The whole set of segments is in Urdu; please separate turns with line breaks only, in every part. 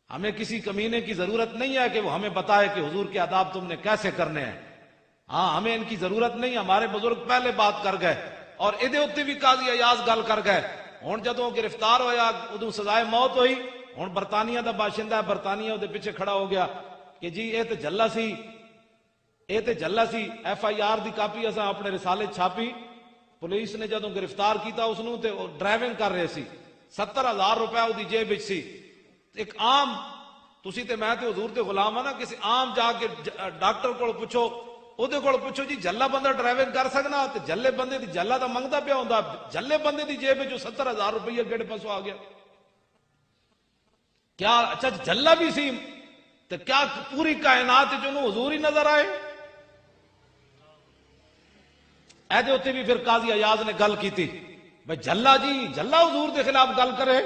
ہمیں کسی کمینے کی ضرورت نہیں ہے کہ وہ ہمیں بتائے کہ حضور کے آداب تم نے کیسے کرنے ہیں. ہاں ہمیں ان کی ضرورت نہیں. ہمارے بزرگ پہلے بات کر گئے اور ادھے اتنے بھی قاضی ایاز گل کر گئے. ہوں جدوں گرفتار ہویا ادو سزائے موت ہوئی. ہوں برطانیہ دا باشندہ ہے, برطانیہ دے پیچھے کھڑا ہو گیا کہ جی یہ تے جلا سی, یہ تے جلا سی. ایف آئی آر دی کاپی اساں اپنے رسالے چھاپی. پولیس نے جدوں گرفتار کیتا اس نوں تے ڈرائیونگ کر رہے سی, 70,000 روپے وہ دی جیب وچ سی. ایک عام تسی تے میں تے حضور تے غلام ہاں نا, کسی عام جا کے ڈاکٹر کول پوچھو, اودے کول پوچھو جی جلا بندہ ڈرائیونگ کر سکنا, تے جلے بندے دی جلا دا منگدا پیا ہوندا, جلے بندے دی جیب وچ 70,000 روپیہ کیڑے پاسوں آ گیا؟ کیا اچھا جلا بھی سی تے کیا پوری کائنات وچ انہوں حضور ہی نظر آئے؟ ایدے ہوتے بھی پھر قاضی ایاز نے گل کی تھی بھائی جلا جی جلا حضور دے خلاف گل کرے.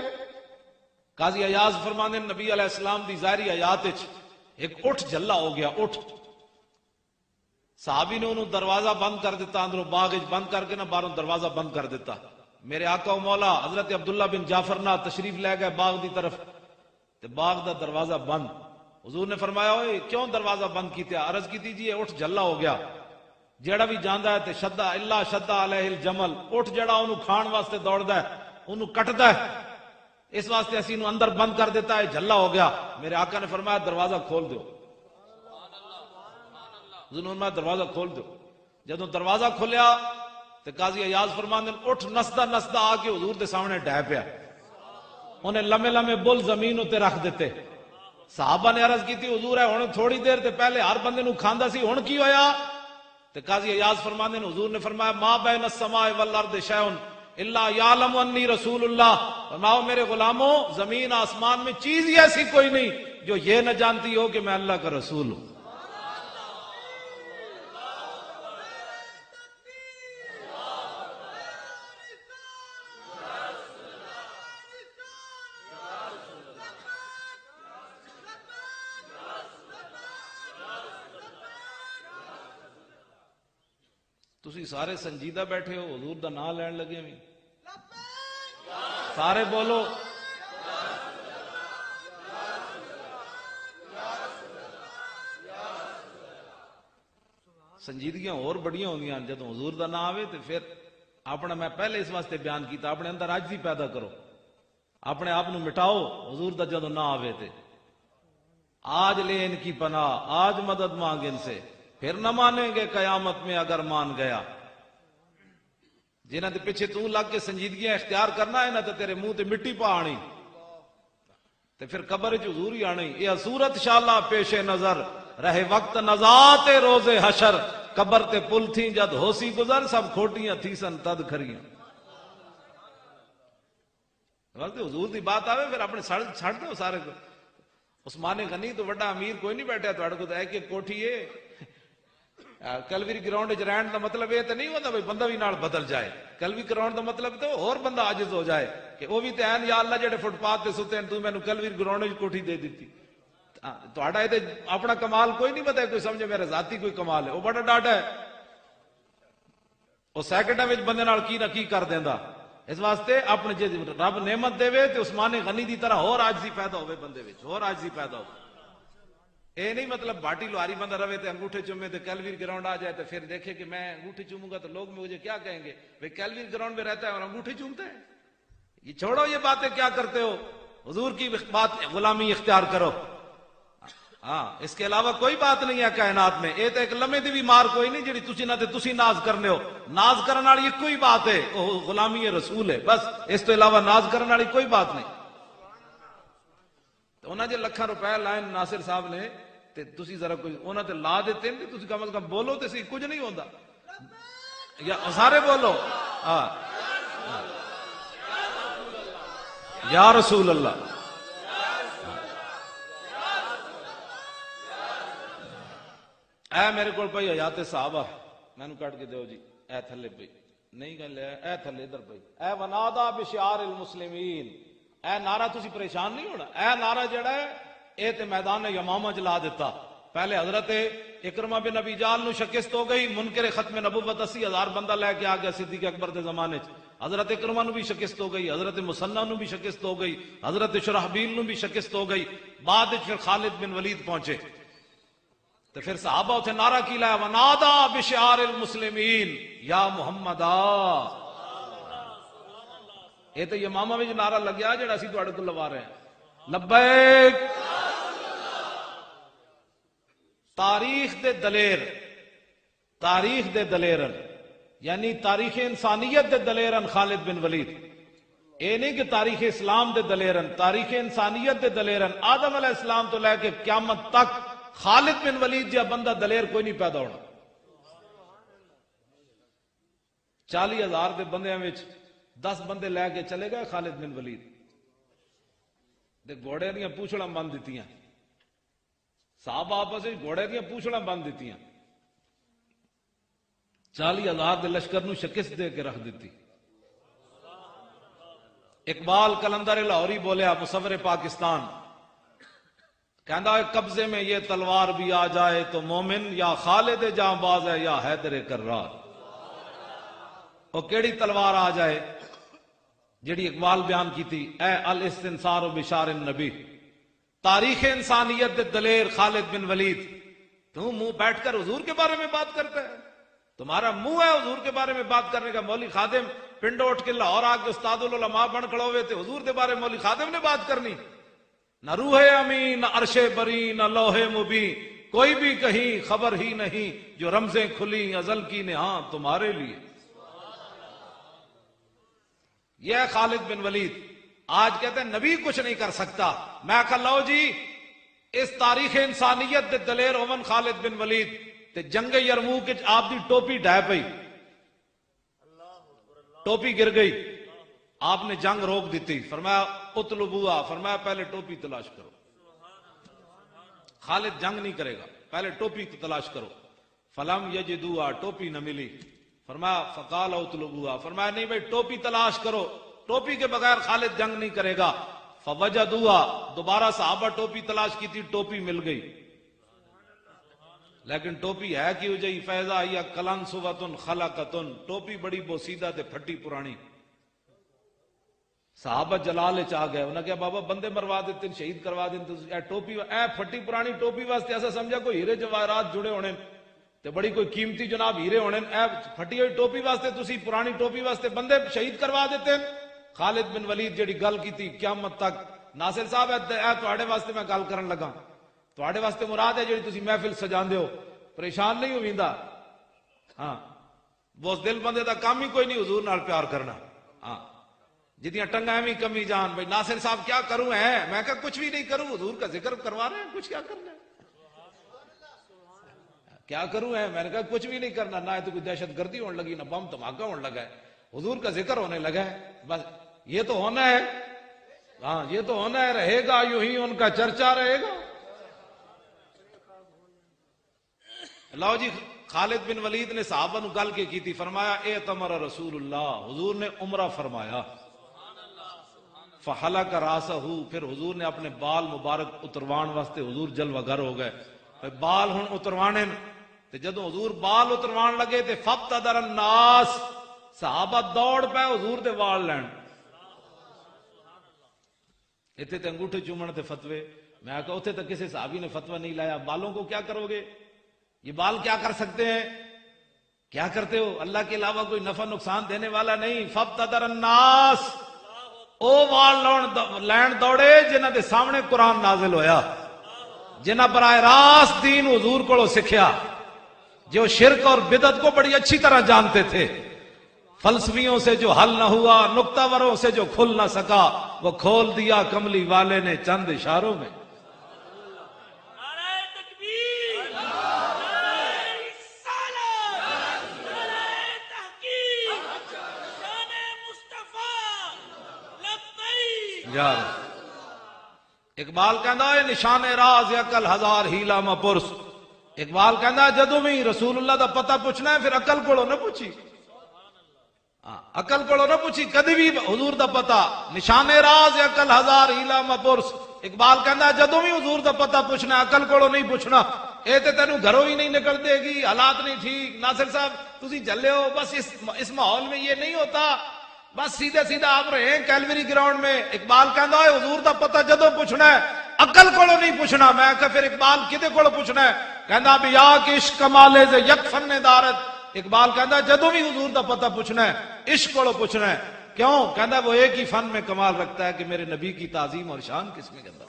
قاضی ایاز فرمانے نبی علیہ السلام دی ظاہری حیات وچ ایک اٹھ جلا ہو گیا. اٹھ صحابی نے انہوں دروازہ بند کر دیتا, اندروں باغ بند کر کے نہ باہروں دروازہ بند کر دیتا. میرے آقا و مولا حضرت عبداللہ بن جعفر نہ تشریف لے گئے باغ دی طرف, تے باغ دا دروازہ بند. حضور نے فرمایا اوئے کیوں دروازہ بند کیتے؟ عرض کی تھی جی یہ اٹھ جلا ہو گیا, جیڑا بھی جاندا ہے تے شدہ اللہ شدہ علیہ الجمل, اٹھ جیڑا انہوں کھان واسطے دوڑدا ہے انہوں کٹدا ہے, اس واسطے اسی انہوں اندر بند کر دیتا ہے, جلا ہو گیا. میرے آقا نے فرمایا دروازہ کھول دو. حضور نے دروازہ کھول دو. جدوں دروازہ کھولیا تے قاضی ایاز فرماندے اٹھ نسدا نسدا آ کے حضور دے سامنے ڈہ پیا. انہیں لمے لمے بل زمین تے رکھ دیتے. صحابہ نے عرض کی تھی حضور ہے ہن تھوڑی دیر تے پہلے ہر بندے نو کھاندا سی, ہن کی ہویا؟ تے قاضی ایاز فرماندے حضور نے فرمایا ما بین السماء والارض شیء الا یعلم انی رسول اللہ. فرماؤ میرے غلاموں زمین آسمان میں چیز ہی ایسی کوئی نہیں جو یہ نہ جانتی ہو کہ میں اللہ کا رسول ہوں. تسی سارے سنجیدہ بیٹھے ہو, حضور دا نام لین لگے بھی سارے بولو سنجیدگیاں اور بڑیاں ہوندیاں جدوں حضور دا نام آوے تے پھر اپنا, میں پہلے اس واسطے بیان کیتا, اپنے اندر عاجزی پیدا کرو, اپنے آپ نو مٹاؤ. حضور دا جدوں نام آوے تے آج لے ان کی پناہ, آج مدد مانگ ان سے, پھر نہ مانیں گے قیامت میں اگر مان گیا. جنہاں دے پیچھے تو لگ کے سنجیدگیاں اختیار کرنا ہے نا تے تیرے منہ تے مٹی پا آنی تے پھر قبر وچ حضور ہی آنی. یہ صورت انشاءاللہ پیش نظر رہے وقت نزات روز حشر, قبر تے پل تھی جد ہوسی گزر, سب کھوٹیاں تھی سن تد کھریاں. وقت حضور دی بات آوے پھر اپنے چھڑ دو سارے کو. عثمان غنی تو بڑا امیر کوئی نہیں بیٹھا تھوڑے کو, تو ہے کہ کوٹھی ہے کلوی گراؤنڈ وچ رہن دا مطلب یہ تو نہیں ہوتا بھائی بندہ بھی نال بدل جائے. کلوی گراؤنڈ دا مطلب تو اور بندہ عاجز ہو جائے کہ وہ بھی تے ہیں یا اللہ جڑے فٹ پاتھ تے ستے ہیں تو مینوں کلوی گراؤنڈ وچ کوٹھی دے دیتی. تہاڈا یہ تے اپنا کمال کوئی نہیں پتا, کوئی سمجھے میرا ذاتی کوئی کمال ہے, وہ بڑا ڈاڈا ہے, وہ سیکنڈاں وچ بندے نال کی نہ کی کر دیندا. اس واسطے اپنے جے رب نعمت دے تے عثمان غنی دی طرح اور عاجزی پیدا ہوے بندے وچ, اور عاجزی پیدا ہو. اے نہیں مطلب باٹی لوہاری بندہ رہے تے انگوٹھے چومے تے کیلویر گراؤنڈ آ جائے تو پھر دیکھے کہ میں انگوٹھی چوموں گا تو لوگ مجھے کیا کہیں گے, بھئی کیلویر گراؤنڈ میں رہتا ہے اور انگوٹھی چومتا ہے. یہ چھوڑو یہ باتیں کیا کرتے ہو, حضور کی بات غلامی اختیار کرو. ہاں اس کے علاوہ کوئی بات نہیں ہے کائنات میں. یہ تو ایک لمحے دی بھی مار کوئی نہیں جڑی تسی نہ تے تسی ناز کرنے ہو. ناز کرنے والی ایک کوئی بات ہے, وہ غلامی رسول ہے بس, اس تو علاوہ ناز کرنے والی کوئی بات نہیں. تو انہاں جے لکھاں روپے لائن ناصر صاحب نے تے تسی ذرا کوئی انہاں تے لا دیتے ہیں, تسی کم از کم بولو تے سی, کچھ نہیں ہوندا. یا سارے بولو ہاں یا رسول اللہ. اے میرے کو پئی حیات صحابہ مینوں کٹ کے دیو جی, اے تھلے پئی نہیں کہ لے, اے تھلے ادھر پئی, اے ونادا بشعار المسلمین, اے نعرہ تسی پریشان نہیں ہونا. اے نعرہ جڑا ہے اے تے میدان یمامہ چلا دیتا. پہلے حضرت اکرمہ بن ابی جال نو شکست ہو گئی، منکر ختم نبوت 80,000 بندہ لے کے آ گیا صدیق اکبر دے زمانے چ، حضرت اکرمہ نو بھی شکست ہو گئی، حضرت مسنہ نو بھی شکست ہو گئی، حضرت شرحبیل نو بھی شکست ہو گئی، بعد پھر خالد بن ولید پہنچے تو پھر صحابہ اتنے نعرہ کی لایا ونادا بشعار المسلمین یا محمدا، یہ تو امامہ میں جو نعرہ لگ گیا جڑا اسی تواڈے کول لوا رہے ہیں، لبیک تاریخ دے دلیر، تاریخ دے دلیرن یعنی تاریخ انسانیت دے دلیرن خالد بن ولید، اے نہیں کہ تاریخ اسلام دے دلیرن، تاریخ انسانیت دے دلیرن، آدم علیہ السلام تو لے کے قیامت تک خالد بن ولید جا بندہ دلیر کوئی نہیں پیدا ہونا۔ 40,000 دے بندیاں وچ 10 بندے لے کے چلے گئے خالد بن ولید دے گھوڑے دیاں پوچھڑاں بن دتیاں، صحابہ آپس وچ گھوڑے دیاں پوچھڑاں بن دتیاں، 40,000 دے لشکر نو شکست دے کے رکھ دیتی۔ اقبال کلندر لاہوری بولیا مصور پاکستان، کہندا ہے قبضے میں یہ تلوار بھی آ جائے تو مومن یا خالد جاں باز ہے یا حیدر کرار، وہ کیڑی تلوار آ جائے جڑی اقبال بیان کی تھی، اے الاستنصار بشار النبی، تاریخ انسانیت دے دلیر خالد بن ولید، تم منہ بیٹھ کر حضور کے بارے میں بات کرتا ہے، تمہارا منہ ہے حضور کے بارے میں بات کرنے کا، مولوی خادم پنڈو اٹھ کے لاہور آ کے استاد العلماء بن کھڑے ہوئے تھے، حضور کے بارے میں مولوی خادم نے بات کرنی، نہ روح امین نہ عرش بری نہ لوح مبین، کوئی بھی کہیں خبر ہی نہیں، جو رمزیں کھلی ازل کی نے ہاں تمہارے لیے۔ یہ ہے خالد بن ولید، آج کہتے ہیں نبی کچھ نہیں کر سکتا، میں کہا لو جی اس تاریخ انسانیت دے دلیر اومن خالد بن ولید تے جنگ یرموک وچ آپ دی ٹوپی ڈھہ پئی، ٹوپی گر گئی، آپ نے جنگ روک دیتی، فرمایا اطلبوها، فرمایا پہلے ٹوپی تلاش کرو، خالد جنگ نہیں کرے گا، پہلے ٹوپی تلاش کرو، فلم یجدوها، ٹوپی نہ ملی، فرمایا فقال اطلبوها، فرمایا نہیں بھئی ٹوپی تلاش کرو، ٹوپی کے بغیر خالد جنگ نہیں کرے گا، فوجدوها، دوبارہ صحابہ ٹوپی تلاش کی تھی، ٹوپی مل گئی، لیکن ٹوپی ہے کی ہو جائی، فیضا یا کلنسوۃ خلقۃ، ٹوپی بڑی بوسیدہ تے پھٹی پرانی، صحابہ جلال چ آ گئے، انہوں نے کہا بابا بندے مروا دیتے شہید کروا دیتے، اے ٹوپی اے پھٹی پرانی ٹوپی واسطے ایسا سمجھا کوئی ہیرے جواہرات جڑے ہونے تے بڑی کوئی قیمتی جناب ہیرے ہونے، اے پھٹی ہوئی ٹوپی واسطے تسی پرانی ٹوپی واسطے بندے شہید کروا دیتے۔ خالد بن ولید جڑی گل کی تھی قیامت تک، ناصر صاحب اے تواڈے واسطے میں گل کرن لگا، تواڈے واسطے مراد ہے جڑی تسی محفل سجاندے ہو، پریشان نہیں ہویندا، ہاں وہ دل بندے دا کام ہی کوئی نہیں حضور نال پیار کرنا، ہاں جتیاں ٹنگا ایویں کمی جان، بھائی ناصر صاحب کیا کروں ہے، میں کہا کچھ بھی نہیں کروں، حضور کا ذکر کروا رہے ہیں، کچھ کیا کرنا ہے، کیا کروں ہے، میں نے کہا کچھ بھی نہیں کرنا، نہ تو کوئی دہشت گردی ہونے لگی، نہ بم دھماکہ ہونے لگا ہے، حضور کا ذکر ہونے لگا ہے، بس یہ تو ہونا ہے، ہاں یہ تو ہونا ہے، رہے گا یوں ہی ان کا چرچا رہے گا۔ اللہ جی خالد بن ولید نے صحابہ نو گل کے کی تھی، فرمایا اعتمر رسول اللہ، حضور نے عمرہ فرمایا، فحلق راسہ، پھر حضور نے اپنے بال مبارک اتروان واسطے حضور جلوہ گر ہو گئے، بال ہن اتروانے، تے جدو حضور بال اتروان لگے تے فابتدر الناس، صحابہ دوڑ پے حضور دے وال لین، اتنے تے انگوٹھے چومن تے فتوے، میں کہا اتنے تک کسی صحابی نے فتوہ نہیں لایا، بالوں کو کیا کرو گے، یہ بال کیا کر سکتے ہیں، کیا کرتے ہو، اللہ کے علاوہ کوئی نفع نقصان دینے والا نہیں، فابتدر الناس، او وال لین دوڑے جنہ دے سامنے قرآن نازل ہویا، جنہ براہ راست دین حضور کو سکھیا، جو شرک اور بدعت کو بڑی اچھی طرح جانتے تھے، فلسفیوں سے جو حل نہ ہوا، نکتہ وروں سے جو کھل نہ سکا، وہ کھول دیا کملی والے نے چند اشاروں میں۔ اقبال کہندا ہے نشان راز عقل ہزار ہیلا ما پرس، اقبال کہندا جدوں بھی رسول اللہ دا پتہ پوچھنا ہے پھر عقل کولوں نہ پوچھی، عقل کولوں نہ پوچھی، کدی بھی حضور دا پتہ، نشان راز عقل ہزار ہیلا ما پرس، اقبال کہندا جدوں بھی حضور دا پتہ پوچھنا ہے عقل کولوں نہیں پوچھنا، یہ تو تینوں گھروں ہی نہیں نکل دے گی، حالات نہیں ٹھیک، ناصر صاحب تسی جلے ہو، بس اس ماحول میں یہ نہیں ہوتا، بس سیدھے سیدھا آپ رہے ہیں کیلوری گراؤنڈ میں۔ اقبال کہندا ہے حضور دا پتہ جدوں پوچھنا ہے عقل کولو نہیں پوچھنا۔ میں کہ پھر اقبال کدے کولو پوچھنا ہے؟ کہندا بیا کہ عشق کمالے سے یک فن دارت۔ اقبال کہندا جدوں بھی حضور دا پتہ پوچھنا ہے عشق کولو پوچھنا ہے۔ کیوں؟ کہندا وہ ایک ہی فن میں کمال رکھتا ہے کہ میرے نبی کی تعظیم اور شان کس میں کے اندر۔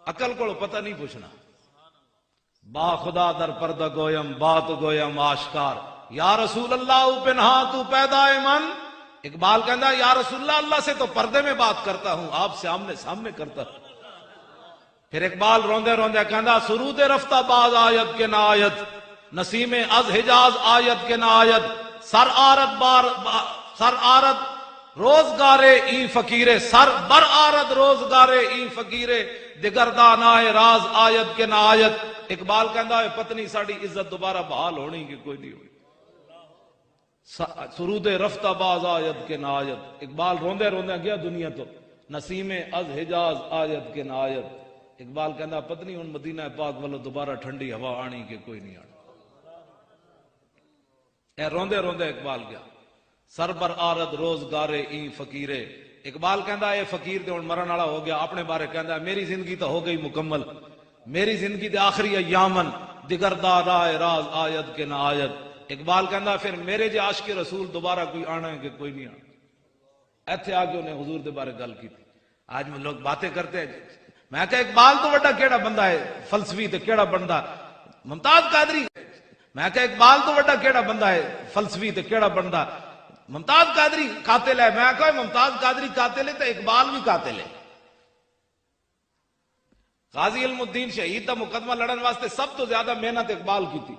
عقل کو پتہ نہیں پوچھنا۔ با خدا در پردہ گویم بات گویم آشکار، یا رسول اللہ پنہا تو پیدا من۔ اقبال کہندا یا رسول اللہ، اللہ سے تو پردے میں بات کرتا ہوں، آپ سے آمنے سامنے کرتا ہوں۔ پھر اقبال روندے روندے کہندا سرود رفتہ باز آیت کے نہ آیت، نسیم از حجاز آیت کے نہ آیت، سر آرد روزگارے ای فقیرے، سر بر آرد روزگارے ای فقیرے، دگردان آئے راز آیت کے نہ آیت۔ اقبال کہندا ہے پتنی ساڑی عزت دوبارہ بحال ہونی کہ کوئی نہیں ہوئی۔ سرود رفتہ باز آیت کے نہ آیت۔ اقبال روندے روندے گیا دنیا تو، نسیم از حجاز آیت کے نہ آیت۔ اقبال کہندا پتنی ان مدینہ پاک والو دوبارہ ٹھنڈی ہوا آنی کہ کوئی نہیں آنی۔ اے روندے روندے اقبال گیا، سر بر آرد روزگارے ای فقیرے۔ اقبال کہندا اے فقیر تے ہن مرن والا ہو گیا، اپنے بارے کہندا میری زندگی تو ہو گئی مکمل، میری زندگی دے آخری ایامن دگردار آئے راز آیت کے نہ آیت۔ اقبال کہندا پھر میرے جے عاشق رسول دوبارہ کوئی آنا ہے کہ کوئی نہیں آنا۔ ایتھے آ کے انہیں حضور دے بارے گل کی تھی۔ آج میں لوگ باتیں کرتے ہیں، میں کہا اقبال تو بڑا کیڑا بندہ ہے فلسفی تے کیڑا بندہ ممتاز قادری، میں کہا اقبال تو بڑا کیڑا بندہ ہے فلسفی تے کیڑا بندہ ممتاز قادری قاتل ہے۔ میں کہا ممتاز قادری قاتل ہے تو اقبال بھی قاتل ہے۔ غازی علم الدین شہید دا مقدمہ لڑن واسطے سب تو زیادہ محنت اقبال کی تھی۔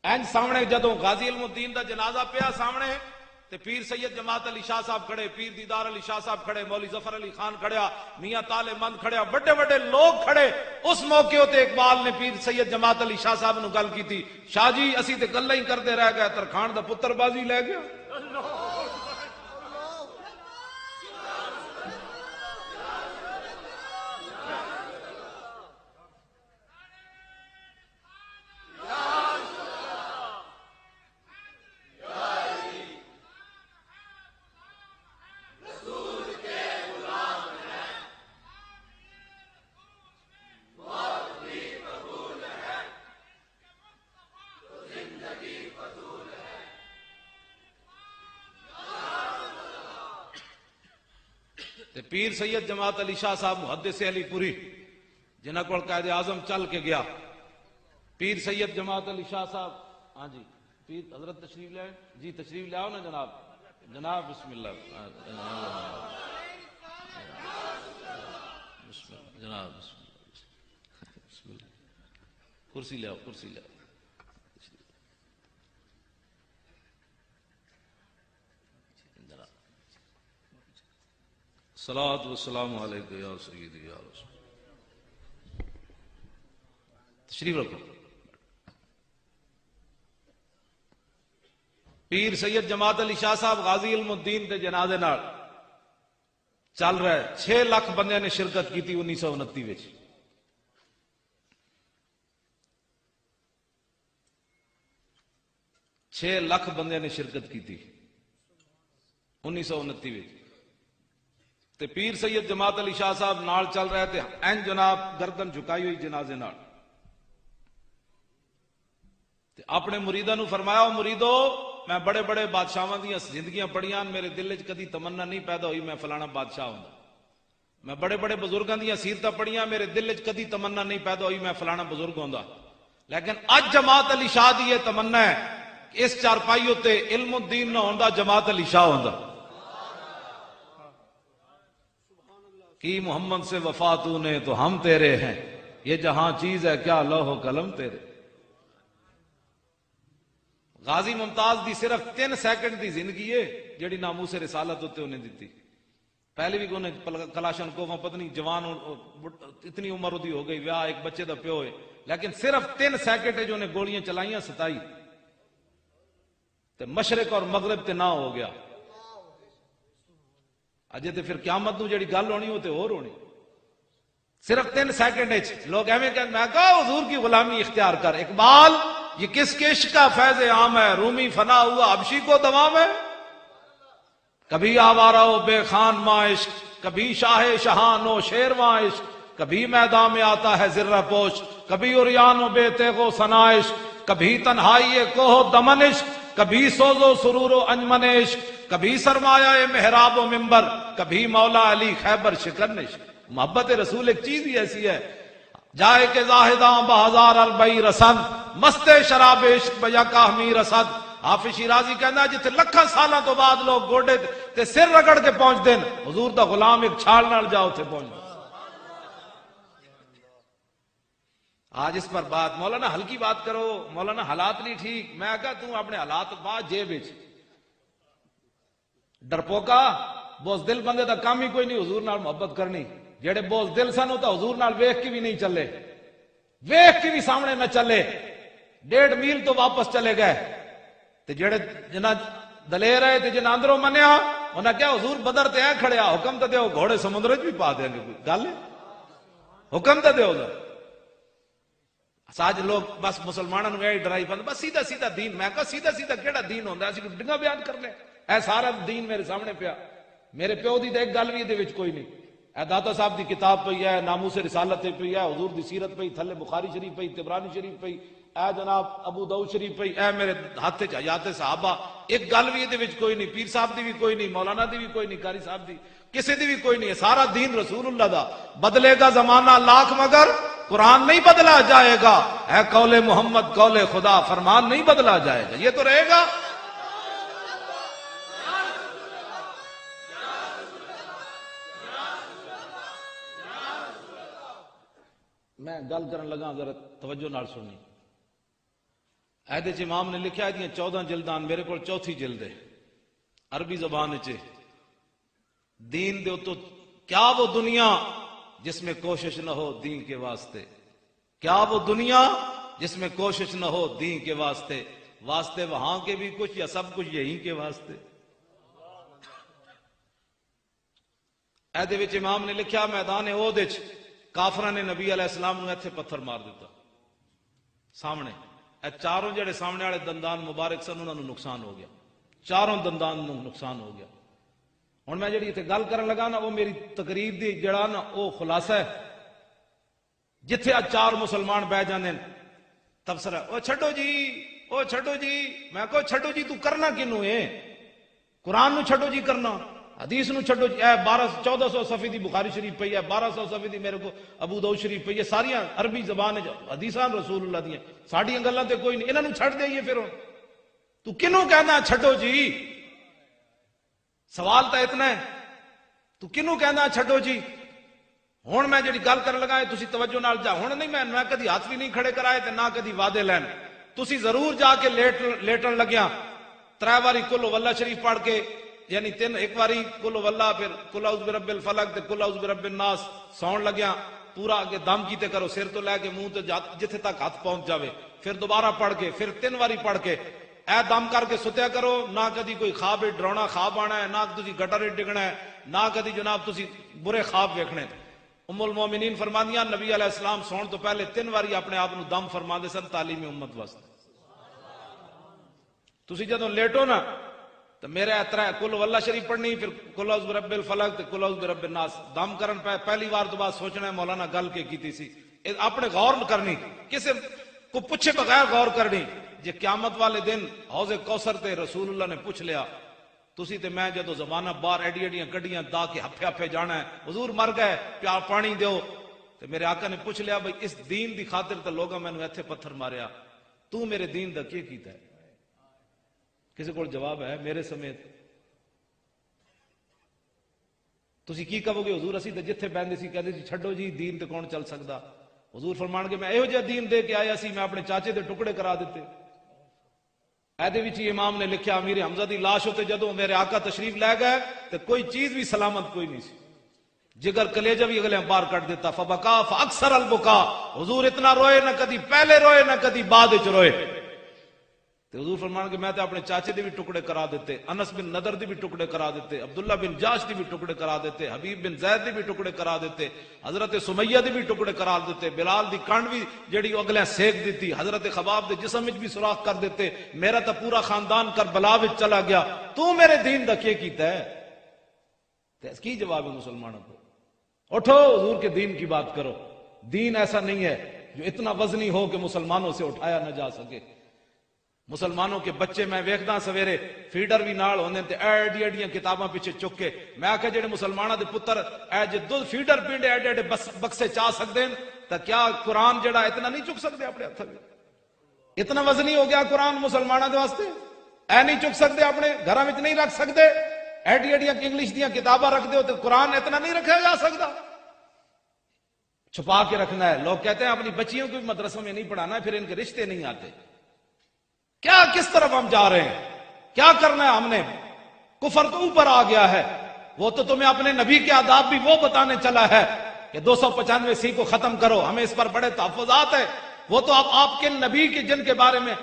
اینج سامنے جدوں غازی علم الدین دا جنازہ پیا سامنے تے پیر سید جماعت علی شاہ صاحب کھڑے، پیر دیدار علی شاہ صاحب کھڑے، مولوی ظفر علی خان کھڑیا، میاں طالع مند کھڑیا، بڑے بڑے لوگ کھڑے۔ اس موقع تے اقبال نے پیر سید جماعت علی شاہ صاحب نو گل کی تھی، شاہ جی اسی تے گلاں ہی کرتے رہ گئے، ترکھان دا پتر بازی لے گیا۔ پیر سید جماعت علی شاہ صاحب محدث علی پوری جنہ کو قائد اعظم چل کے گیا، پیر سید جماعت علی شاہ صاحب، ہاں جی پیر حضرت تشریف لے جی، تشریف لے آؤ نا جناب، جناب بسم اللہ، بسم اللہ جناب، بسم اللہ، کرسی لے آؤ، کرسی لے آؤ۔ صلاۃ والسلام علیک یا سیدی یا رسول۔ تشریف رکھو۔ پیر سید جماعت علی شاہ صاحب غازی علم الدین دے جنازے نال چل رہا ہے، 6 لاکھ بندے نے شرکت کی تھی 1929 وچ۔ 6 لاکھ بندے نے شرکت کی تھی 1929 وچ۔ تے پیر سید جماعت علی شاہ صاحب نال چل رہے تھے، این جناب گردن جھکائی ہوئی جنازے نال، تے اپنے مریداں نو فرمایا مریدو میں بڑے بڑے بادشاہاں دیاں زندگیاں پڑھیاں، میرے دل وچ کدی تمنا نہیں پیدا ہوئی میں فلانا بادشاہ ہوں۔ میں بڑے بڑے بزرگاں دیاں سیرتاں پڑھیاں، میرے دل وچ کدی تمنا نہیں پیدا ہوئی میں فلانا بزرگ ہوندا، لیکن اج جماعت علی شاہ دی یہ تمنا ہے کہ اس چارپائی تے علم الدین نہ ہوندا جماعت علی شاہ ہوندا۔ کی محمد سے وفا تو نے تو ہم تیرے ہیں، یہ جہاں چیز ہے کیا لوح و قلم تیرے۔ غازی ممتاز دی صرف 3 سیکنڈ دی زندگی ہے جڑی ناموس رسالت ہوتے انہیں دیتی۔ پہلے بھی انہیں کلاشن کو پتنی جوان اتنی عمر دی ہو گئی، ویاہ ایک بچے دا پیو ہے، لیکن صرف 3 سیکنڈ جو انہیں گولیاں چلائیاں 27 تے مشرق اور مغرب تے نہ ہو گیا۔ اجے تے پھر قیامت نو جڑی گل ہونی وہ تے اور ہونی. صرف 3 سیکنڈ لوگ ایویں کہ میں کہا حضور کی غلامی اختیار کر. اقبال یہ کس کے عشق کا فیض عام ہے، رومی فنا ہوا حبشی کو دوام ہے. کبھی آوارہ و بے خان ماں عشق، کبھی شاہ شہان و شیرواں عشق، کبھی میدان میں آتا ہے زرہ پوش، کبھی عریان و بے تیغ و ثنا عشق، کبھی تنہائی کوہ و دمن عشق، کبھی سوز و سرور و انجمن عشق، کبھی سرمایہ محراب و منبر، کبھی مولا علی خیبر شکن عشق. محبت رسول ایک چیز ہی ایسی ہے، جائے کہ زاہداں بہزار البئی رسند، مست شراب عشق بجا کاہمی رسد. حافظ شیرازی کہنا ہے جتنے لکھاں سالاں تو بعد لوگ گوڑے تے سر رگڑ کے پہنچ دین، حضور دا غلام ایک چھال نال جاؤ تھے پہنچ دین. آج اس پر بات مولانا ہلکی بات کرو، مولانا حالات نہیں ٹھیک. میں کہا تم اپنے حالات بات جیب وچ ڈرپوکا بوز دل بندے دا کام ہی کوئی نہیں حضور نال محبت کرنی. جڑے بوز دل سن تو حضور نال ویکھ کے بھی نہیں چلے، ویکھ کے بھی سامنے نہ چلے، 1.5 میل تو واپس چلے گئے. تے جڑے جنہ دلیر ہے تے جنہ اندروں منیا انہاں کیا حضور بدر تے ہیں کھڑیا، حکم تے دیو گھوڑے سمندر وچ بھی پا دیں گے. کوئی گل ہے؟ حکم تے دیو ذرا. ساج لوگ بس مسلمانوں نے یہی ڈرائی پند بس سیدھا سیدھا دین. میں کہا سیدھا سیدھا کیڑا دین ہوندا ہے؟ اسی کوئی ڈنگا بیان کر لے. اے سارا دین میرے سامنے پیا. میرے پیو دی تے ایک گل وی دے وچ کوئی نہیں. اے داتا صاحب دی کتاب پئی ہے، ناموس رسالت پئی ہے، حضور دی سیرت پئی، تھلے بخاری شریف پئی، طبرانی شریف پئی، اے جناب ابو داؤد شریف پئی، اے میرے ہاتھ وچ حیات صحابہ. ایک گل وی دے وچ کوئی نہیں. پیر صاحب دی بھی کوئی نہیں، مولانا دی بھی کوئی نہیں، قاری صاحب دی کسی دی بھی کوئی نہیں. سارا دین رسول اللہ دا. بدلے گا زمانہ لاکھ مگر قرآن نہیں بدلا جائے گا. اے قول محمد قول خدا، فرمان نہیں بدلا جائے گا. یہ تو رہے گا. میں گل کرن لگا ذرا توجہ نال سننی. ایدے چ امام نے لکھا ہے 14 جلدان، میرے کو 4تھی جلد ہے عربی زبان چ. دین دے تو کیا وہ دنیا جس میں کوشش نہ ہو دین کے واسطے، کیا وہ دنیا جس میں کوشش نہ ہو دین کے واسطے، واسطے وہاں کے بھی کچھ یا سب کچھ یہی کے واسطے. ایدے وچ امام نے لکھا میدان احد وچ کافراں نے نبی علیہ السلام نو ایتھے پتھر مار دیتا سامنے. اے چاروں جڑے سامنے والے دندان مبارک سن انہاں نو نقصان ہو گیا، چاروں دندان نو نقصان ہو گیا. ہن میں جڑی ایتھے گل کرن لگا نا وہ میری تقریر دی جڑا نا وہ خلاصہ ہے. جتھے آج 4 مسلمان بہ جاندے تبصرہ او چھڈو جی، او چھڈو جی. میں کہو چھڈو جی تو کرنا کینوں ہے؟ قرآن نو چھڈو جی کرنا، حدیث نو چھڈو جی. 1400 صفحے دی بخاری شریف پئی ہے، 1200 صفحے دی میرے کو ابو داؤد شریف پئی ہے، ساریاں عربی زبان حدیثاں رسول اللہ دیاں. ساڈیاں گلاں تے کوئی نہیں، انہاں نو چھڈ دئیے. پھر تو کنوں کہنا چھڈو جی؟ سوال تو اتنا ہے، تو کنوں کہنا چھڈو جی؟ ہن میں جڑی گل کرن لگا تسی توجہ نال جا. ہن نہیں میں کدی ہاتھ بھی نہیں کھڑے کرائے تے نہ کدی وعدے لین. تسی ضرور جا کے لیٹن لگیا 3 واری کل واللہ شریف پڑھ کے، یعنی 3 ایک واری کل واللہ، پھر کل اعوذ برب الفلق تے کل اعوذ برب الناس سون لگیا. پورا اگے دم کیتے کرو، سر تو لے کے منہ تے جتھے تک ہاتھ پہنچ جاوے. پھر دوبارہ پڑھ کے، پھر 3 واری پڑھ کے اے دم کر کے ستیا کرو. نہ کدی کوئی خواب ڈرونا خواب آنا ہے، نہ تسی گٹر ڈگنا ہے، نہ کدی جناب تسی برے خواب ویکھنے. ام المومنین فرماندیاں نبی علیہ السلام سون تو پہلے 3 واری اپنے آپ نو دم فرماندے سن تعلیم امت واسطے. تسی جدوں لیٹو نا تو میرے اترا کل واللہ شریف پڑھنی، پھر کل اعوذ برب الفلق تے کل اعوذ برب الناس. دم کرن پہلی وار تو بعد سوچنا ہے مولانا گل کے کیتی سی. اپنے غور کرنی، کسے کو پوچھے بغیر غور کرنی. جے قیامت والے دن حوض کوثر تے رسول اللہ نے پوچھ لیا تسی تے میں جدو زمانہ باہر ایڈی ایڈیاں گڈیاں دا کے ہفے ہفے جانا ہے، حضور مر گئے پیار پانی دیو، تے میرے آقا نے پوچھ لیا بھئی اس دین دی خاطر تے لوگاں میں نے ایتھے پتھر ماریا، تو میرے دین دا کی کیتا ہے؟ کسی کو جواب ہے میرے سمیت؟ تسی کی کہو گے؟ حضور اسی تے جتھے بیندے سی کہندے سی چھڈو جی دین تے کون چل سکدا. حضور فرمان کے میں ایہو جہا دین دے کے آیا سی، میں اپنے چاچے دے ٹکڑے کرا دیتے. ایدے وچ امام نے لکھیا امیر حمزہ دی لاش ہوتے جدوں میرے آقا تشریف لے گئے تے کوئی چیز بھی سلامت کوئی نہیں سی. جگر کلیجہ بھی اگلے باہر کٹ دیتا. فبکا فاکثر البکا، حضور اتنا روئے نہ کدی پہلے روئے نہ کدی بعد وچ روئے. تو حضور فرمان کہ میں تو اپنے چاچے دے بھی ٹکڑے کرا دیتے، انس بن نضر دے بھی ٹکڑے کرا دیتے، عبداللہ بن جاش دے بھی ٹکڑے کرا دیتے، حبیب بن زید دے بھی ٹکڑے کرا دیتے، حضرت سمیہ دے بھی ٹکڑے کرا دیتے، بلال دی کانڈ بھی جڑی اگلے سیک دیتی، حضرت خباب دے جسم وچ بھی سوراخ کر دیتے، میرا تو پورا خاندان کربلا وچ چلا گیا، تو میرے دین دا کی کیتا ہے؟ تے اس کی جواب ہے مسلمانوں کو؟ اٹھو حضور کے دین کی بات کرو۔ دین ایسا نہیں ہے جو اتنا وزنی ہو کہ مسلمانوں سے اٹھایا نہ جا سکے۔ مسلمانوں کے بچے میں ویکھدا سویرے فیڈر بھی نال ہوندے تے ایڈی ایڈیاں کتاباں پیچھے چک کے، میں آکھیا جڑے مسلماناں دے پتر اے جے دو فیڈر پینڈے ایڈے ایڈے بکسے چاہ سکدے تے کیا قرآن جڑا اتنا نہیں چک سکدے اپنے ہتھ وچ؟ اتنا وزنی ہو گیا قرآن مسلماناں دے واسطے؟ اے نہیں چک سکدے، اپنے گھراں وچ نہیں رکھ سکدے؟ ایڈی ایڈیاں انگلش دیاں کتاباں رکھ دے تے قرآن اتنا نہیں رکھا جا سکدا؟ چھپا کے رکھنا ہے۔ لوگ کہتے ہیں اپنی بچیوں کو بھی مدرسوں میں نہیں پڑھانا ہے، پھر ان کے رشتے نہیں آتے۔ کیا کس طرف ہم جا رہے ہیں؟ کیا کرنا ہے ہم نے؟ کفر تو اوپر آ گیا ہے، وہ تو تمہیں اپنے نبی کے آداب بھی وہ بتانے چلا ہے کہ 295 کو ختم کرو، ہمیں اس پر بڑے تحفظات ہیں۔ وہ تو آپ کے نبی کے جن کے بارے میں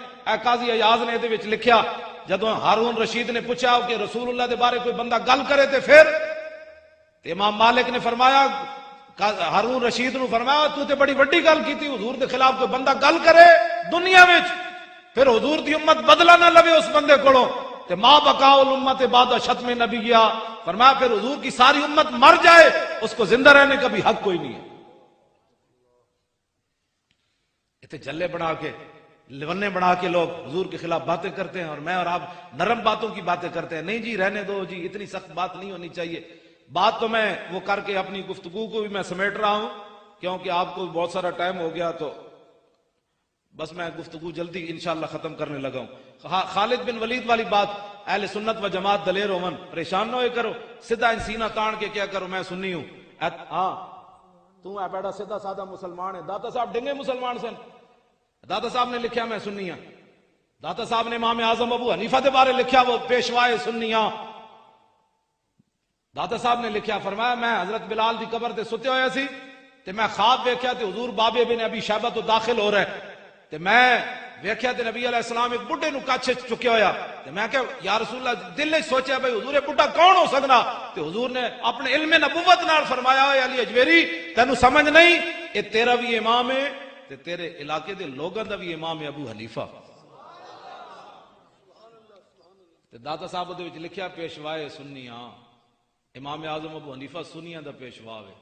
قاضی ایاز نے دے وچ لکھیا، جدوں ہارون رشید نے پوچھا کہ رسول اللہ دے بارے کوئی بندہ گل کرے تے پھر امام مالک نے فرمایا، ہارون رشید نو فرمایا تو تے بڑی وڈی گل کیتی، حضور دے خلاف کوئی بندہ گل کرے دنیا وچ پھر حضور دی امت بدلہ نہ لوے اس بندے کولوں تے ما بقاء الامت بعد شتم نبیہ، فرمایا پھر حضور کی ساری امت مر جائے اس کو زندہ رہنے کا بھی حق کوئی نہیں ہے۔ اتنے جلے بنا کے لونے بنا کے لوگ حضور کے خلاف باتیں کرتے ہیں، اور میں اور آپ نرم باتوں کی باتیں کرتے ہیں۔ نہیں جی رہنے دو جی، اتنی سخت بات نہیں ہونی چاہیے۔ بات تو میں وہ کر کے اپنی گفتگو کو بھی میں سمیٹ رہا ہوں، کیونکہ آپ کو بہت سارا ٹائم ہو گیا، تو بس میں گفتگو جلدی انشاءاللہ ختم کرنے لگا ہوں۔ خالد بن ولید والی بات، اہل سنت و جماعت دلیر ہومن، پریشان نہ ہوئے کرو، سیدھا سینہ تان کے کیا کرو میں سنی ہوں۔ ہاں تو ہے بیٹا سیدھا سادہ مسلمان ہے۔ داتا صاحب ڈنگے مسلمان سن، داتا صاحب نے لکھیا میں سنی ہوں۔ داتا صاحب نے امام اعظم ابو حنیفہ دے بارے لکھیا وہ پیشوائے سنی ہوں۔ داتا صاحب نے لکھیا، فرمایا میں حضرت بلال دی قبر تے ستے ہویا سی تے میں خواب ویکھیا تے حضور بابے بن ابی شیبہ تو داخل ہو رہے تے میں ویکھیا تے نبی علیہ السلام ایک بڈھے نو کچھ چکے ہویا تے میں کہ یا رسول اللہ دل وچ سوچیا بھئی حضور بڈھا کون ہو سکنا؟ تے حضور نے اپنے علم نبوت نال فرمایا، اے علی اجویری تینوں سمجھ نہیں، اے تیرا بھی امام ہے تے تیرے علاقے دے لوگاں دا بھی امام ہے ابو حنیفہ۔ تے داتا صاحب دے وچ لکھیا پیشوائے سنیاں، امام اعظم ابو حنیفہ سنیاں دا پیشوا ہے۔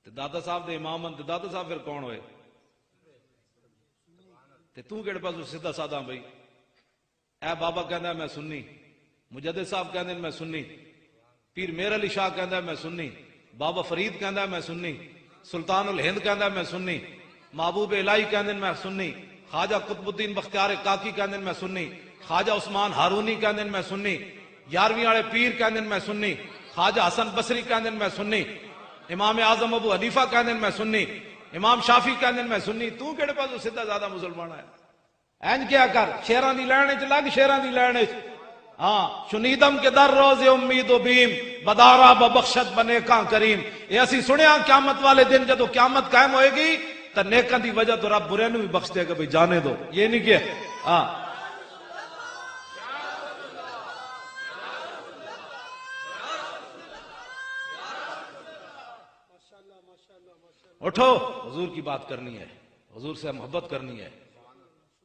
تے داتا صاحب دے امام تے داتا صاحب پھر کون ہوئے؟ تے تو کہڑے پاس سیدھا سادہ بھائی؟ اے بابا کہندا ہے میں سنی، مجدد صاحب کہندے ہیں میں سنی، پیر میر علی شاہ کہندا ہے میں سنی، بابا فرید کہندا ہے میں سنی، سلطان الہند کہندا ہے میں سنی، محبوب الہی کہندے ہیں میں سنی، خواجہ قطب الدین بختیار کاکی کہندے ہیں میں سنی، خواجہ عثمان ہارونی کہندے ہیں میں سنی، 11ویں والے پیر کہندے ہیں میں سنی، خواجہ حسن بصری کہندے ہیں میں سنی، امام اعظم ابو حنیفہ کہندے ہیں میں سنی، امام شافعی کہندے ہیں میں سنی۔ تو کہڑے پاسوں سیدھا زیادہ مسلمان ہے؟ اینج کیا کر، شیراں دی لین وچ لگ، شیراں دی لین وچ۔ ہاں شنیدم کے در روز امید و بیم، بدارا ببخشت بنے کاں کریم۔ یہ اسی سنیا قیامت والے دن جدو قیامت قائم ہوئے گی تو نیکاں دی وجہ تو رب برے نو بھی بخش دے گا، بھئی جانے دو، یہ نہیں کہ ہاں اٹھو حضور کی بات کرنی ہے، حضور سے محبت کرنی ہے۔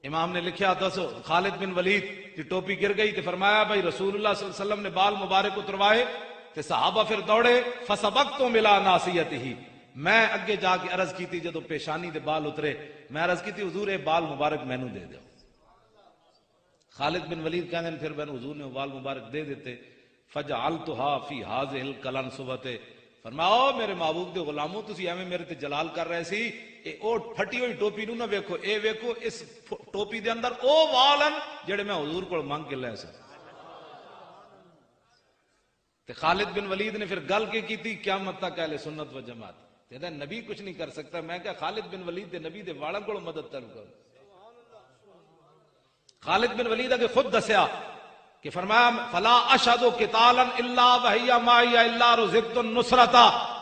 امام نے لکھیا تھا خالد بن ولید کی ٹوپی گر گئی تو فرمایا بھائی رسول اللہ صلی اللہ علیہ وسلم نے بال مبارک اتروائے تو صحابہ پھر دوڑے، فسبقت ملا ناسیتہ، میں اگے جا کے عرض کی تھی جدو پیشانی دے بال اترے، میں عرض کی تھی حضور اے بال مبارک میں نو دے دو۔ خالد بن ولید کہنے پھر میں حضور نے بال مبارک دے دیتے، فجعلتها فی هذه القلنسوۃ، فرماؤ میرے محبوب دے غلاموں تسی ایویں میرے تے جلال کر رہے سی، اے او پھٹی ہوئی ٹوپی نو نہ ویکھو، اے ویکھو اس ٹوپی دے اندر او والن جڑے میں حضور کو مانگ کے لے سا۔ تے خالد بن ولید نے پھر گل کے کی تھی قیامت تک اہل سنت و جماعت، تے نبی کچھ نہیں کر سکتا، میں کہ خالد بن ولید دے نبی دے والاں کو مدد طلب کرو۔ خالد بن ولید اگے خود دسیا کہ فرمایا فلا اشہد قتالا الا وہی معی الا رزقت النصرۃ،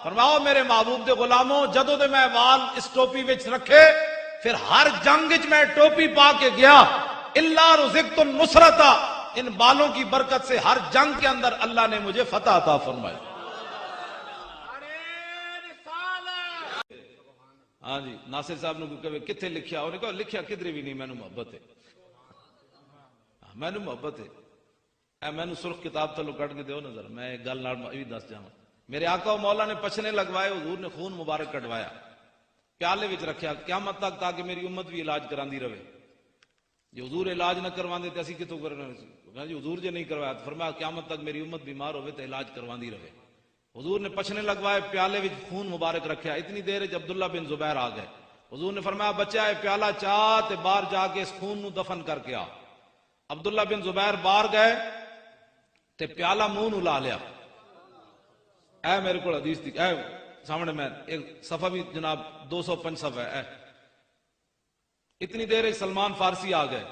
فرماؤ میرے محبوب دے غلاموں جدوں دے میں وال اس ٹوپی وچ رکھے پھر ہر جنگ وچ میں ٹوپی پا کے گیا الا رزقت النصرۃ، ان بالوں کی برکت سے ہر جنگ کے اندر اللہ نے مجھے فتح عطا فرمائی۔ ہاں جی، ناصر صاحب نے کہے کتنے لکھیا، انہوں نے کہا لکھیا کدھر بھی نہیں، میں نے محبت ہے، میں نے محبت ہے۔ اے میں نے سرخ کتاب تلو کٹ کے دیو نظر، میں ایک گل نال بھی دس جاواں، میرے آقا و مولا نے پچھنے لگوائے، حضور نے خون مبارک کٹوایا، پیالے وچ رکھیا قیامت تک، تاکہ میری امت بھی علاج کراندی رہے۔ جو حضور علاج نہ کرواندے تے اسی کتوں کرنا جی، حضور جے نہیں کروایا تو فرمایا قیامت تک میری امت بیمار ہوئے تو علاج کرواندی رہے۔ حضور نے پچھنے لگوائے، پیالے وچ خون مبارک رکھیا، اتنی دیر وچ عبداللہ بن زبیر آ گئے۔ حضور نے فرمایا بچہ اے پیالہ چاہ تے باہر جا کے اس خون نو دفن کر کے آ۔ عبداللہ بن زبیر باہر گئے تے پیالہ منہ نو لا لیا۔ اے میرے کو حدیث دی، اے سامنے میں ایک صفحہ بھی جناب 205 صفحہ ہے۔ اتنی دیر ایک سلمان فارسی آ گئے،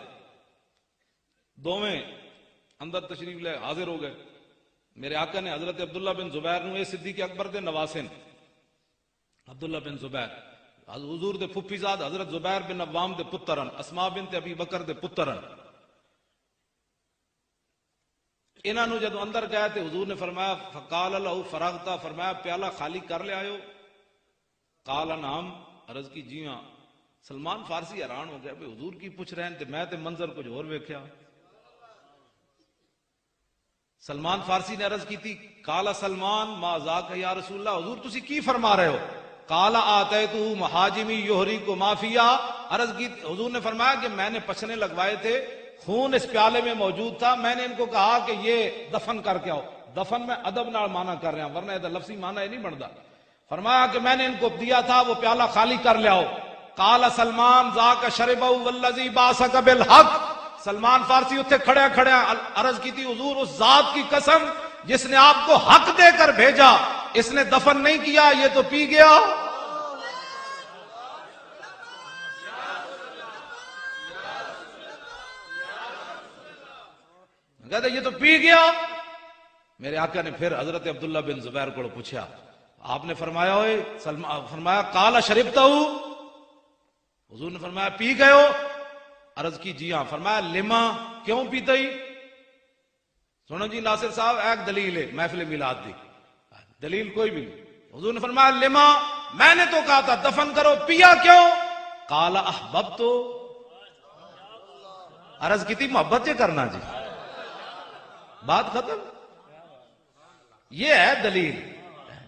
دوویں اندر تشریف لے حاضر ہو گئے۔ میرے آقا نے حضرت عبداللہ بن زبیر نو، اے صدیق اکبر دے نواسن عبداللہ بن زبیر، حضور دے پھپھی زاد حضرت زبیر بن عوام دے پترن، اسماء بنت ابی بکر دے پترن۔ انہاں نو جدو اندر گئے تے حضور نے فرمایا فقال لہو فرغتا، فرمایا پیالہ خالی کر لے آئے ہو؟ قال نعم، عرض کی جی ہاں۔ سلمان فارسی حیران ہو گیا، بھئی حضور کی پوچھ رہے ہیں تے میں تے منظر کچھ اور ویکھیا۔ سلمان فارسی نے عرض کی تھی، قال سلمان ما ذاک یا رسول اللہ، حضور تسی کی فرما رہے ہو؟ قال آتیتہ محاجمی یحریک ما فیہا، عرض کی حضور نے فرمایا کہ میں نے پچھنے لگوائے تھے، خون اس پیالے میں موجود تھا، میں نے ان کو کہا کہ یہ دفن کر کے آؤ۔ دفن میں ادب نال معنی کر رہے ہیں، ورنہ یہ لفظی معنی یہ نہیں بنتا۔ فرمایا کہ میں نے ان کو دیا تھا، وہ پیالہ خالی کر لے آؤ۔ قال سلمان ذاک شربہ والذی بعثک بالحق، سلمان فارسی اتھے کھڑے کھڑے عرض کی تھی حضور اس ذات کی قسم جس نے آپ کو حق دے کر بھیجا، اس نے دفن نہیں کیا، یہ تو پی گیا۔ کہتے یہ تو پی گیا۔ میرے آقا نے پھر حضرت عبداللہ بن زبیر کو پوچھا، آپ نے فرمایا ہوئے، فرمایا قال شربتہ، حضور نے فرمایا پی گئے ہو؟ عرض کی جی ہاں۔ فرمایا لما، کیوں پیتا ہی؟ سنو جی ناصر صاحب، ایک دلیل ہے محفل میلاد دی، دلیل کوئی بھی نہیں۔ حضور نے فرمایا لما، میں نے تو کہا تھا دفن کرو، پیا کیوں؟ قال احببت، عرض کی تھی محبت سے کرنا جی، بات ختم۔ یہ ہے دلیل،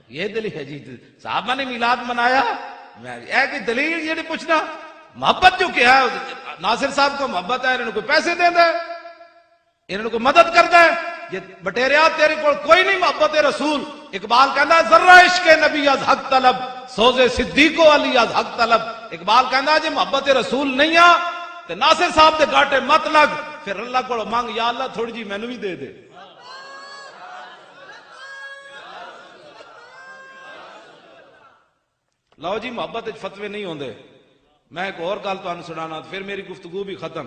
یہ دلیل ہے جی، صحابہ نے میلاد منایا، ایک دلیل یہ نہیں پوچھنا محبت جو کیا ہے۔ ناصر صاحب کو محبت ہے، انہوں کو پیسے دے دے، انہوں کو مدد کرتا ہے، یہ بٹیریا تیرے کو کوئی نہیں محبت رسول۔ اقبال کہنا ذرہ عشق نبی از حق طلب، سوزے صدیق و علی از حق طلب۔ اقبال کہنا جی محبت رسول نہیں آ تے ناصر صاحب دے گاٹے مت لگ، پھر اللہ کو مانگ یا اللہ تھوڑی جی مینوں بھی دے دے۔ لو جی محبت فتوے نہیں ہوندے۔ میں ایک اور گل تمہیں سنانا، پھر میری گفتگو بھی ختم۔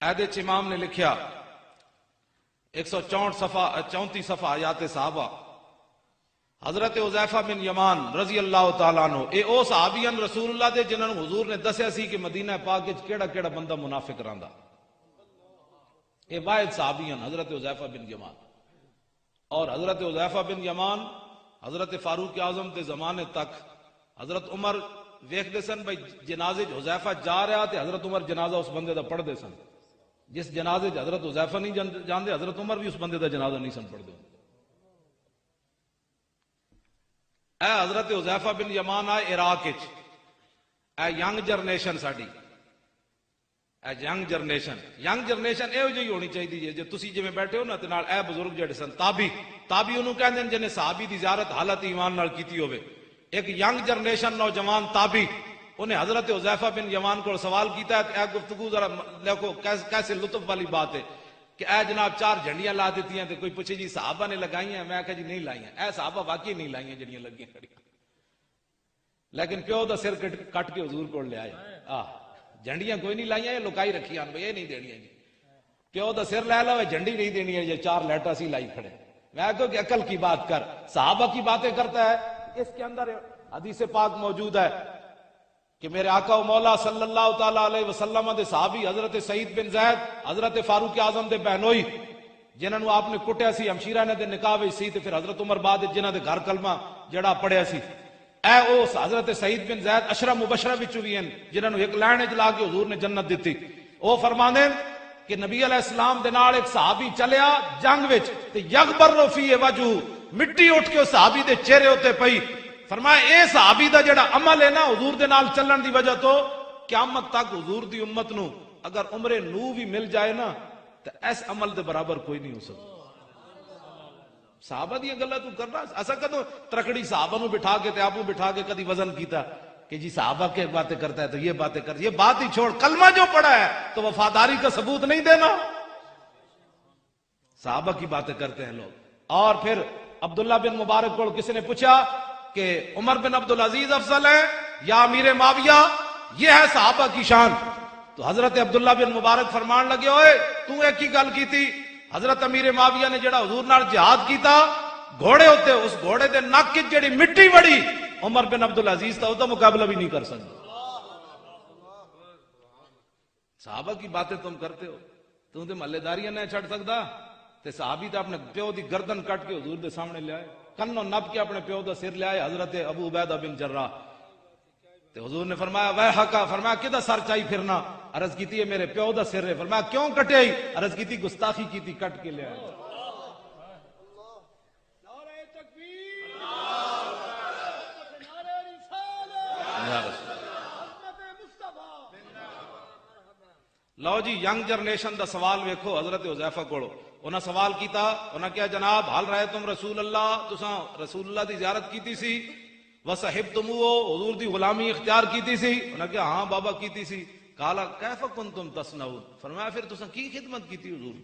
عہد امام نے لکھیا 164 صفحہ 34 صفحہ آیات صحابہ، حضرت حذیفہ بن یمان رضی اللہ تعالیٰ عنہ، اے او صحابیان رسول اللہ دے جنہاں نوں حضور نے دسیا سی کہ مدینہ پاک وچ کیڑا کیڑا بندہ منافق رہندا، اے واحد صحابیان حضرت حذیفہ بن یمان۔ اور حضرت حذیفہ بن یمان حضرت فاروق اعظم کے زمانے تک حضرت عمر ویکھدے سن بھائی جنازے حذیفہ جا رہا تے حضرت عمر جنازہ اس بندے دا پڑھ دے سن، جس جنازے حضرت حذیفہ نہیں جاندے حضرت عمر بھی اس بندے دا جنازہ نہیں سن پڑھ دے۔ اے حضرت حذیفہ بن یمان آئے عراق وچ، اے ینگ جنریشن ساڈی، اے ینگ جنریشن ایو جی ہونی چاہیے جی تسی جویں بیٹھے ہو نا تے نال اے بزرگ جڑے سن تابی انہوں کہندے ہیں جنہیں صحابی دی زیارت حالت ایمان نال کیتی ہوئے۔ ایک ینگ جنریشن نوجوان تابی انہیں حضرت حذیفہ بن یمان کو سوال کیتا ہے کہ اے گفتگو ذرا دیکھو کیسے لطف والی بات ہے کہ اے جناب 4 جھنڈیاں لا دیتی ہیں تو کوئی پوچھے جی صحابہ نے لگائی ہیں، میں کہا جی نہیں لائی ہیں، اے صحابہ واقعی نہیں لائی ہیں جڑیاں لگی کھڑی، لیکن پیو دا سر کٹ کے حضور کو لے آئے۔ جھنڈیاں کوئی نہیں لائیاں، یہ لکائی رکھی ہیں، یہ نہیں دینی جی، پیو دا سر لے لو، جھنڈی نہیں دینی ہے، یہ 4 لیٹا سی لائی کھڑے۔ میں کہو کہ عقل کی بات کر، صحابہ کی باتیں کرتا ہے، اس کے اندر حدیث پاک موجود ہے کہ میرے آقا و مولا صلی اللہ تعالی علیہ وسلم دے صحابی حضرت سعید بن زید حضرت فاروق اعظم دے بہنوئی جنہاں نو آپ نے کٹیا سی ہمشیرہ نے دے نکاح وچ سی تے پھر حضرت عمر بعد جنہاں دے گھر کلمہ جڑا پڑھیا سی اے اس حضرت سعید بن زید عشرہ مبشرہ وچوں وی ہیں جنہاں نو ایک لائن وچ لا کے حضور نے جنت دتی او فرماندے کہ نبی علیہ السلام دے نال ایک صحابی چلیا جنگ وچ تے یغبر فی وجہ مٹی اٹھ کے اس صحابی دے چہرے ہوتے پئی فرمایا اے صحابی دا جڑا عمل ہے نا حضور دے نال چلن دی وجہ تو قیامت تک حضور دی امت نو اگر عمر نو بھی مل جائے نا تو اس عمل دے برابر کوئی نہیں ہو سکتا صحابہ دی گلاں تو کرنا اسا کدو ترکڑی صحابہ نو بٹھا کے تے آپ بٹھا کے کدی وزن کیتا کہ جی صحابہ کے باتیں کرتا ہے تو یہ باتیں کر یہ بات ہی چھوڑ کلمہ جو پڑھا ہے تو وفاداری کا ثبوت نہیں دینا صحابہ کی باتیں کرتے ہیں لوگ اور پھر عبداللہ بن مبارک کو کسی نے پوچھا کہ عمر بن عبدالعزیز افضل ہے یا امیر معاویہ یہ ہے صحابہ کی شان تو حضرت عبداللہ بن مبارک فرمان لگے ہوئے تو ایک ہی گل کی تھی حضرت امیر معاویہ نے جڑا حضور نال جہاد کیتا گھوڑے ہوتے اس گھوڑے دے نک کی جڑی مٹی بڑی عمر بن عبدالعزیز تھا وہ تو مقابلہ بھی نہیں کر سکتا صحابہ کی باتیں تم کرتے ہو تم تے محلے داریاں نہیں چھڑ سکتا تے صحابی تے اپنے پیو دی گردن کٹ کے حضور دے سامنے لے آئے کنو نپ کے اپنے پیو دا سر لے آئے حضرت ابو عبیدہ بن جراح تے حضور نے فرمایا ویحکا فرمایا کدھر سر چائی پھرنا عرض کیتی ہے میرے پیو دا سر ہے فرمایا کیوں کٹے آئی عرض کیتی گستاخی کیتی کٹ کے لے آئے لو جی ینگ جنریشن دا سوال ویکھو حضرت حذیفہ کولو انہاں سوال کیتا انہاں کیا جناب حال رہے تم رسول اللہ تساں رسول اللہ دی زیارت کیتی سی وصحبتموہ حضور دی غلامی اختیار کیتی سی انہاں کیا ہاں بابا کیتی سی قال کیف کنتم تصنعون فرمایا پھر تساں کی خدمت کیتی حضور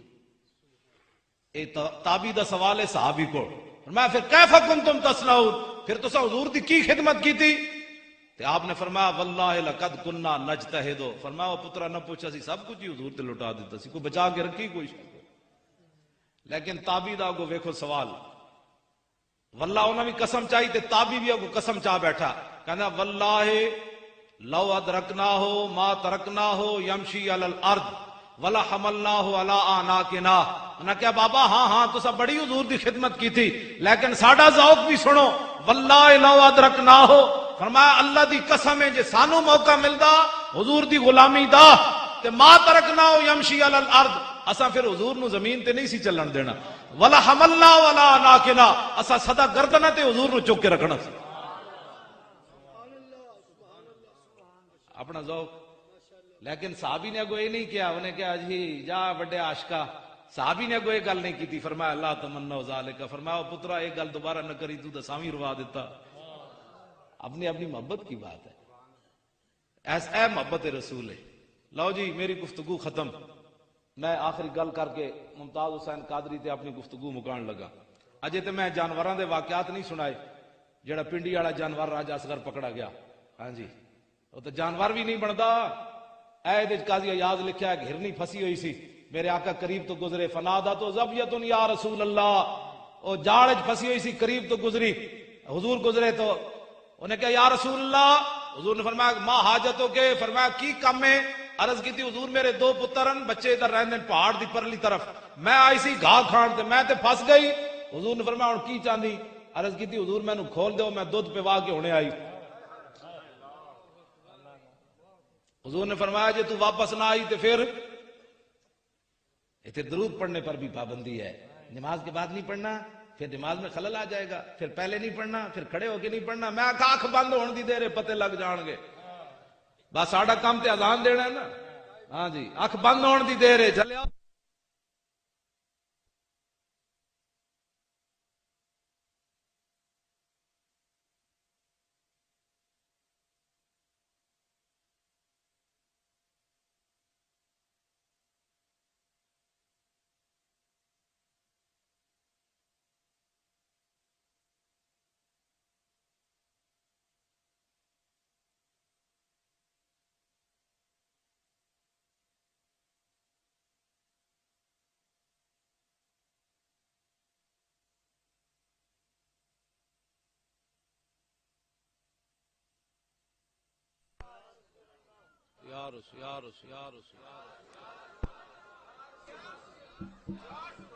اے تابعی دا سوال ہے صحابی کو فرمایا پھر کیف کنتم تصنعون پھر تساں حضور دی کی خدمت کیتی تے آپ نے فرمایا واللہ لقد کننا نجتہد فرمایا پترا نہ پوچھا سی سب کچھ ہی حضور تے لٹا دیتا سی کوئی بچا کے رکھی کوئی شے لیکن تابعی دا کو ویکھو سوال واللہ انہاں بھی قسم چاہی تے تابعی بھی کو قسم چاہ بیٹھا کہنا واللہ لو ادرکناہ ما ترکناہ یمشی علی الارض ولا حملناہ علی اعناقنا انہاں کہا بابا ہاں ہاں تو سب بڑی حضور دی خدمت کی تھی لیکن ساڈا ذوق بھی سنو واللہ لو ادرکناہ فرمایا اللہ دی قسم ہے جے سانو موقع ملدا حضور دی غلامی دا تے ما ترکناہ یمشی علی الارض اساں پھر حضور نو زمین تے نہیں سی چلن دینا ولا حملنا ولا ناکنا اساں سدا گردن تے حضور نو چک کے رکھنا سی اپنا ذوق لیکن صحابی نے اگو یہ نہیں کیا انہیں کہا جی جا بڑے عاشقہ صحابی نے اگو یہ گل نہیں کی تھی فرمایا اللہ تمنا ذالک فرمایا پترا یہ گل دوبارہ نہ کری تو سامی روا دیتا اپنی اپنی محبت کی بات ہے ایسا محبت رسول ہے لو جی میری گفتگو ختم میں آخری گل کر کے ممتاز حسین قادری تے اپنی گفتگو مکان لگا اجے تے میں جانوراں دے واقعات نہیں سنائے جڑا پنڈی والا جانور راجا اصغر پکڑا گیا ہاں جی وہ تو جانور بھی نہیں بنتا اے دے قاضی ایاز لکھیا ہے گھرنی پھسی ہوئی سی میرے آقا قریب تو گزرے فنادا تو زبیۃ یا رسول اللہ او جاڑ وچ پھسی ہوئی سی قریب تو گزری حضور گزرے تو انہیں کہا یا رسول اللہ حضور نے فرمایا ما حاجتوں کے فرمایا کی کم ہے عرض کی تھی حضور میرے دو پترن بچے ادھر رہندے پہاڑ دی پرلی طرف میں آئی سی گھا کھان تے میں تے پھس گئی حضور نے فرمایا ہن کی چاندی عرض کی تھی حضور میں نو کھول دیو میں دودھ پوا کے ہونے آئی حضور نے فرمایا جے تو واپس نہ آئی تے پھر اتنے درود پڑھنے پر بھی پابندی ہے نماز کے بعد نہیں پڑھنا پھر نماز میں خلل آ جائے گا پھر پہلے نہیں پڑھنا پھر کھڑے ہو کے نہیں پڑھنا میں آنکھ بند ہون دی دیر پتے لگ جان گے بس ساڈا کام تے اذان دینا ہے نا ہاں جی اکھ بند ہون دی دیر ہے چلے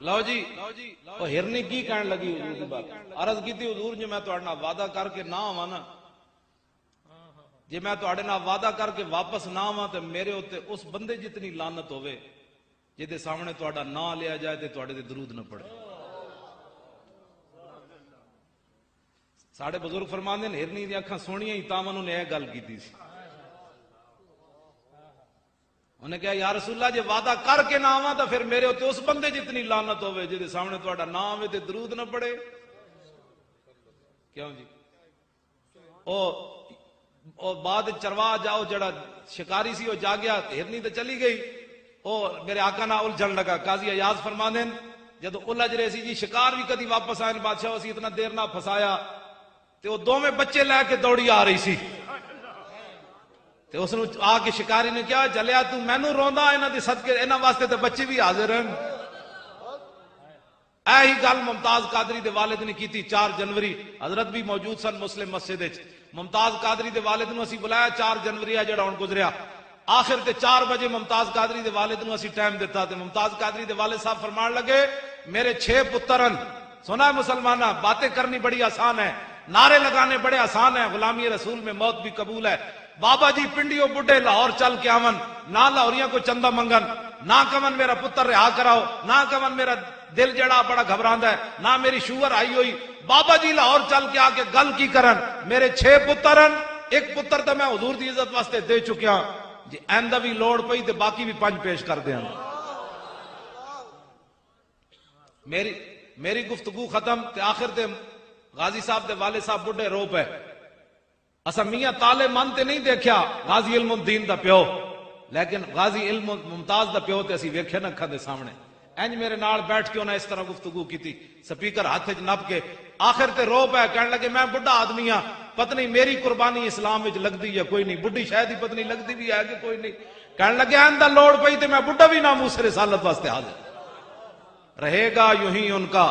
لو جی وہ ہرنی کی کہنے لگی حضور کی بات عرض کی تھی حضور جی میں تو اڑنا وعدہ کر کے نہ آواں نا جی میں تو اڑنا وعدہ کر کے واپس نہ آواں تے میرے ہوتے اس بندے جتنی لعنت ہوئے جہدے سامنے تہاڈا نہ لیا جائے تے تہاڈے تے درود نہ پڑے ساڑھے بزرگ فرماندے نے ہرنی دی اکھاں سونیاں ہی تاں انہوں نے یہ گل کیتی سی انہیں کہا یا رسول اللہ جی وعدہ کر کے نہ آواں تو پھر میرے ہوتے اس بندے جتنی لعنت ہوئے جہدے سامنے تہاڈا نہ آوے تے درود نہ پڑے کیوں جی او بعد چرواہ جاؤ جڑا شکاری سی وہ جا گیا ہرنی تو چلی گئی او میرے آقا نہ الجھن لگا قاضی ایاز فرماندے جدو الجھ رہے سی جی شکار بھی کدی واپس آئے بادشاہ اسی اتنا دیر نہ پھسایا تے وہ دو میں بچے لے کے دوڑی آ رہی سی تے اس نے آ کے شکاری نے کیا جلیا تو مینوں روندا انہاں دے صدقے انہاں واسطے تے بچے بھی حاضر ہیں اے ہی گل ممتاز قادری دے والد نے کیتی 4 جنوری حضرت بھی موجود سن مسلم مسجد وچ ممتاز قادری دے والد نو اسی بلایا 4 جنوری جڑا ہن گزریا آخر تے 4 بجے ممتاز قادری دے والد نو اسی ٹائم دیتا تے ممتاز قادری دے والد صاحب فرمان لگے میرے 6 پترن سنا ہے مسلمانہ باتیں کرنی بڑی آسان ہے نعرے لگانے بڑے آسان ہیں غلامی رسول میں موت بھی قبول ہے بابا جی پنڈیوں بڈھے لاہور چل کے آون نہ لاہوریاں کو چندہ منگن نہ کمن میرا پتر رہا کراؤ نہ کمن میرا دل جڑا بڑا گھبراندا ہے نہ میری شوگر آئی ہوئی بابا جی لاہور چل کے آ کے گل کی کرن میرے 6 پترن ایک پتر تو میں حضور دی عزت واسطے دے چکیا جی آئندہ بھی لوڑ پئی تے باقی بھی 5 پیش کر دیاں میری گفتگو ختم تے آخر تے غازی صاحب دے والد صاحب بڈھے رو پے اسا میاں تالے من تے نہیں دیکھیا غازی علم الدین دا پیو لیکن غازی علم ممتاز دا پیو تے اسی ویکھے نہ اکھاں دے سامنے انج میرے نال بیٹھ کے انہاں اس طرح گفتگو کیتی سپیکر ہاتھ وچ نپ کے آخر تے رو پے کہنے لگے میں بڈھا آدمی ہاں پتہ نہیں میری قربانی اسلام وچ لگدی ہے کوئی نہیں بڈھی شاید ہی پتہ نہیں لگدی بھی ہے کہ کوئی نہیں کہنے لگے آئندہ لوڑ پئی تے میں بڈھا بھی ناموس رسالت واسطے حاضر رہے گا یوں ہی ان کا